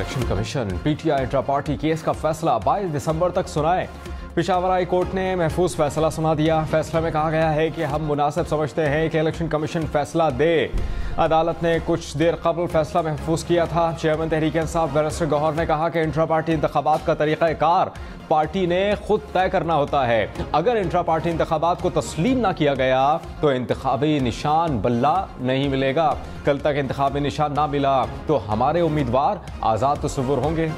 Election commission PTI intra party case का फैसला 22 दिसंबर तक सुनाए। पेशावर हाई कोर्ट ने महफूज फैसला सुना दिया। फैसले में कहा गया है कि हम मुनासिब समझते हैं कि इलेक्शन कमीशन फैसला दे। अदालत ने कुछ देर कबल फैसला महफूज किया था। चेयरमैन तहरीक इंसाफ बैरिस्टर गौहर ने कहा कि इंट्रा पार्टी इंतखाबात का तरीक़ाकार पार्टी ने खुद तय करना होता है। अगर इंट्रा पार्टी इंतखाबात को तस्लीम ना किया गया तो इंतखाबी निशान बल्ला नहीं मिलेगा। कल तक इंतखाबी निशान ना मिला तो हमारे उम्मीदवार आज़ाद तस्वुर होंगे।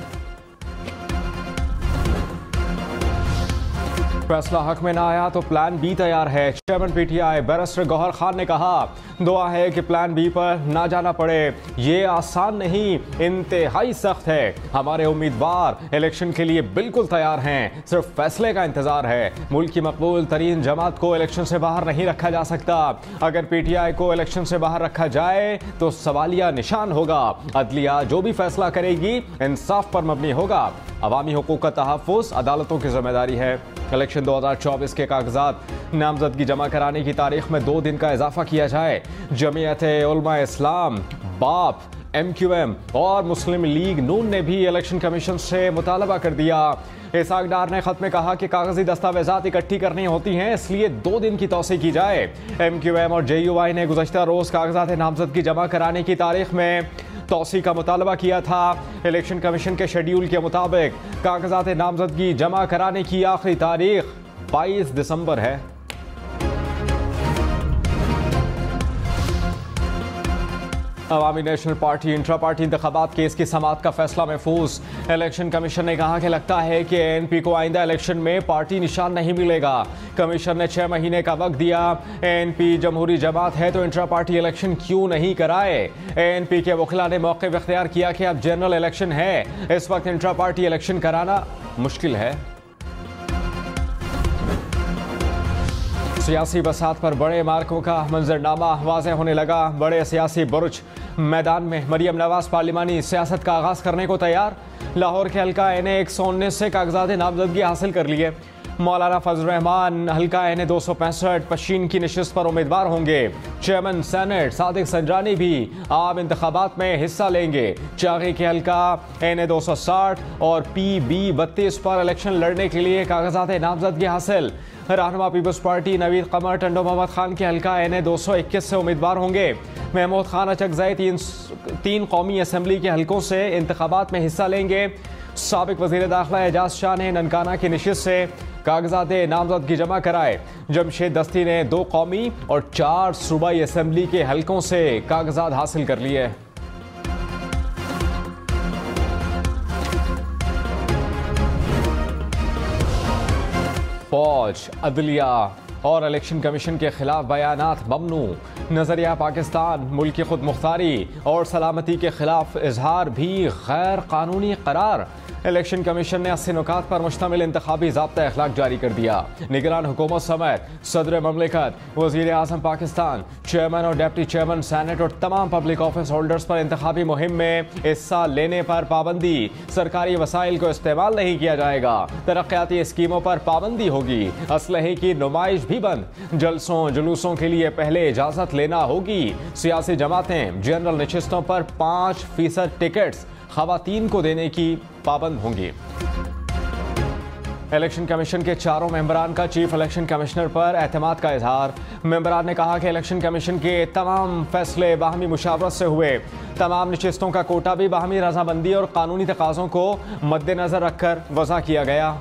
फैसला हक में ना आया तो प्लान बी तैयार है। चेयरमैन पीटीआई बैरिस्टर गौहर खान ने कहा, दुआ है कि प्लान बी पर ना जाना पड़े। ये आसान नहीं, इंतहाई सख्त है। हमारे उम्मीदवार इलेक्शन के लिए बिल्कुल तैयार हैं, सिर्फ फैसले का इंतजार है। मुल्क की मकबूल तरीन जमात को इलेक्शन से बाहर नहीं रखा जा सकता। अगर पीटीआई को इलेक्शन से बाहर रखा जाए तो सवालिया निशान होगा। अदलिया जो भी फैसला करेगी इंसाफ पर मबनी होगा। अवामी हुकूक का तहफ़्फ़ुज़ अदालतों की जिम्मेदारी है। इलेक्शन 2024 के कागजात नामजदगी जमा कराने की तारीख में 2 दिन का इजाफा किया जाए। जमीयत उलमा इस्लाम, बाप, MQM और मुस्लिम लीग नून ने भी इलेक्शन कमीशन से मुतालबा कर दिया। इसाक डार ने खत में कहा कि कागजी दस्तावेजात इकट्ठी करनी होती हैं, इसलिए 2 दिन की तौसीह की जाए। MQM और JUI ने गुज़श्ता रोज़ कागजात नामजदगी जमा कराने की तारीख में तौसीह का मुतालबा किया था। इलेक्शन कमीशन के शेड्यूल के मुताबिक कागजात नामजदगी जमा कराने की आखिरी तारीख 22 दिसंबर है। Awami national party intra party इंतखाबात केस की समाअत का फैसला महफूज। इलेक्शन कमीशन ने कहा कि लगता है कि ANP को आइंदा इलेक्शन में पार्टी निशान नहीं मिलेगा। कमीशन ने 6 महीने का वक्त दिया। ANP जमहूरी जमात है तो इंट्रा पार्टी इलेक्शन क्यों नहीं कराए। ANP के वकीला ने मौक़िफ़ इख्तियार किया कि अब जनरल इलेक्शन है, इस वक्त इंट्रा पार्टी इलेक्शन कराना मुश्किल है। सियासी बसात पर बड़े मार्कों का मंजरनामा वाज़ेह होने लगा। बड़े सियासी बुर्ज मैदान में। मरियम नवाज पार्लिमानी सियासत का आगाज़ करने को तैयार। लाहौर के हल्का NA 119 से कागजात नामजदगी हासिल कर लिए। मौलाना फजल रहमान हल्का NA 265 पशीन की नशिस्त पर उम्मीदवार होंगे। चेयरमैन सेनेट सादिक संजरानी भी आम इंतखाबात में हिस्सा लेंगे। चागी के हल्का NA 260 और PB 32 पर इलेक्शन लड़ने के लिए कागजात नामजदगी हासिल। रहनुमा पीपल्स पार्टी नवीद कमर टंडो मोहम्मद खान के हल्का NA 221 से उम्मीदवार होंगे। महमूद खान अचकज़ई 3 कौमी असम्बली के हल्कों से इंतखाबात में हिस्सा लेंगे। साबिक वज़ीर दाखिला एजाज शाह ने ननकाना की नशिस्त से कागजात नामजदगी जमा कराए। जमशेद दस्ती ने 2 कौमी और 4 सूबाई असम्बली के हल्कों से कागजात हासिल कर लिए। फौज, अदलिया और इलेक्शन कमीशन के खिलाफ बयानात ममनू। नजरिया पाकिस्तान, मुल्क की खुद मुख्तारी और सलामती के खिलाफ इजहार भी गैर कानूनी करार। इलेक्शन कमीशन ने 80 नुकात पर मुश्तमिल इंतखाबी ज़ाब्ता अखलाक जारी कर दिया। निगरान हुकूमत समेत सदर ममलिकत, वज़ीर आज़म पाकिस्तान, चेयरमैन और डिप्टी चेयरमैन सेनेट और तमाम पब्लिक ऑफिस होल्डर्स पर इंतखाबी मुहिम में हिस्सा लेने पर पाबंदी। सरकारी वसाइल को इस्तेमाल नहीं किया जाएगा। तरक्याती स्कीमों पर पाबंदी होगी। असलहे की नुमाइश भी बंद। जलसों जुलूसों के लिए पहले इजाज़त लेना होगी। सियासी जमातें जनरल नशिस्तों पर 5% टिकट्स ख़वातीन को देने की पाबंद होंगी। इलेक्शन कमीशन के 4 मेंबरान का चीफ इलेक्शन कमिश्नर पर एतमाद का इजहार। मेंबरान ने कहा कि इलेक्शन कमीशन के तमाम फैसले बाहमी मुशावरत से हुए। तमाम नशिस्तों का कोटा भी बाहमी रजामंदी और कानूनी तकाज़ों को मद्देनजर रखकर वज़ा किया गया।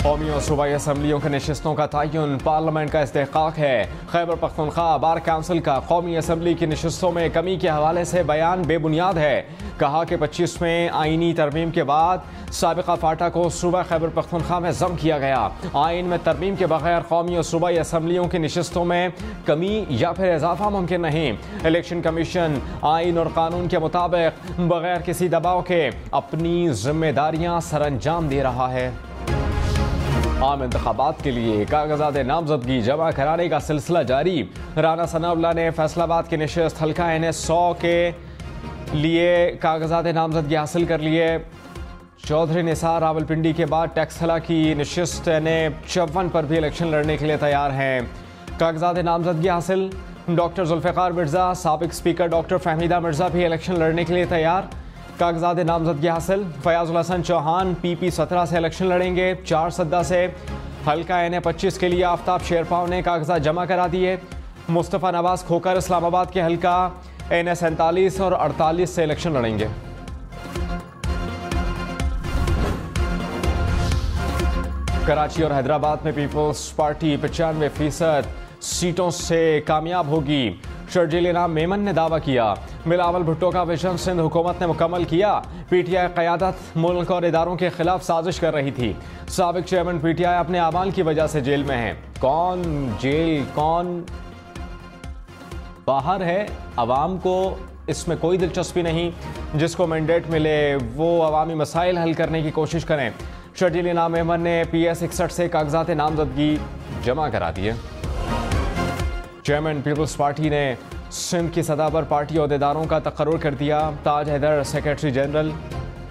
कौमी और सूबाई असम्बलियों के नशिस्तों का तयन पार्लियामेंट का इस्तेहकाक है। खैबर पख्तूनख्वा बार काउंसिल का कौमी असम्बली की नशिस्तों में कमी के हवाले से बयान बेबुनियाद है। कहा कि 25वें आइनी तरमीम के बाद साबिका फाटा को सूबा खैबर पख्तूनख्वा में जम किया गया। आइन में तरमीम के बगैर कौमी और सूबाई असम्बलियों की नशिस्तों में कमी या फिर इजाफा मुमकिन नहीं। इलेक्शन कमीशन आइन और कानून के मुताबिक बगैर किसी दबाव के अपनी जिम्मेदारियां सरअंजाम दे रहा है। आम इंतखाबात के लिए कागजात नामजदगी जमा कराने का सिलसिला जारी। राना सनाउल्लाह ने फैसलाबाद की नशिस्त हल्का NA 100 के लिए कागजात नामजदगी हासिल कर लिए। चौधरी निसार रावलपिंडी के बाद टैक्सला की नशिस्त NA 54 पर भी इलेक्शन लड़ने के लिए तैयार हैं। कागजात नामजदगी हासिल। डॉक्टर जुल्फ़िकार मिर्ज़ा, साबिक स्पीकर डॉक्टर फहमीदा मिर्ज़ा भी इलेक्शन लड़ने के लिए तैयार। कागजात नामजदगी हासिल। फयाजुल हसन चौहान PP-17 से इलेक्शन लड़ेंगे। 4 सद्दा से हल्का NA-25 के लिए आफ्ताब शेरपाव ने कागजात जमा करा दिए। मुस्तफ़ा नवाज खोकर इस्लामाबाद के हल्का NA-47 और 48 से इलेक्शन लड़ेंगे। कराची और हैदराबाद में पीपल्स पार्टी 95% सीटों से कामयाब होगी। शर्जील इनाम मेमन ने दावा किया। बिलावल भुट्टो का विजन सिंध हुकूमत ने मुकम्मल किया। PTI क़यादत मुल्क और इदारों के खिलाफ साजिश कर रही थी। साबिक चेयरमैन PTI अपने अमाल की वजह से जेल में हैं। कौन जेल कौन बाहर है, अवाम को इसमें कोई दिलचस्पी नहीं। जिसको मैंडेट मिले वो अवामी मसाइल हल करने की कोशिश करें। शर्जील इनाम मेमन ने PS-61 से कागजात नामजदगी जमा करा दिए। चेयरमैन पीपल्स पार्टी ने सिंध की सतह पर पार्टी अहदेदारों का तकर्रुर कर दिया। Taj Haider secretary general,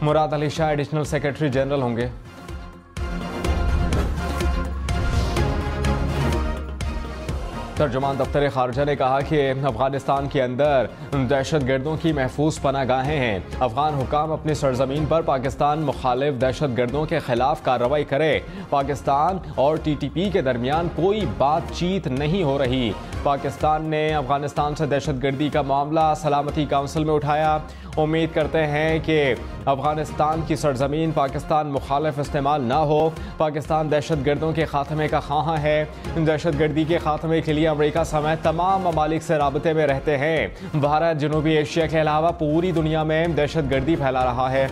Murad Ali Shah additional secretary general होंगे। तर्जुमान दफ्तर खारजा ने कहा कि अफगानिस्तान के अंदर दहशत गर्दों की महफूज पनागाहें हैं। अफगान हुकाम अपनी सरजमीन पर पाकिस्तान मुखालिफ दहशत गर्दों के खिलाफ कार्रवाई करे। पाकिस्तान और TTP के दरमियान कोई बातचीत नहीं हो रही। पाकिस्तान ने अफगानिस्तान से दहशत गर्दी का मामला सलामती काउंसिल में उठाया। उम्मीद करते हैं कि अफगानिस्तान की सरजमीन पाकिस्तान मुखालिफ इस्तेमाल ना हो। पाकिस्तान दहशत गर्दों के खात्मे का ख्वाह है। दहशत गर्दी के खात्मे के लिए अमेरिका समेत तमाम ममालिक से राबते में रहते हैं। भारत जनूबी एशिया के अलावा पूरी दुनिया में दहशत गर्दी फैला रहा है।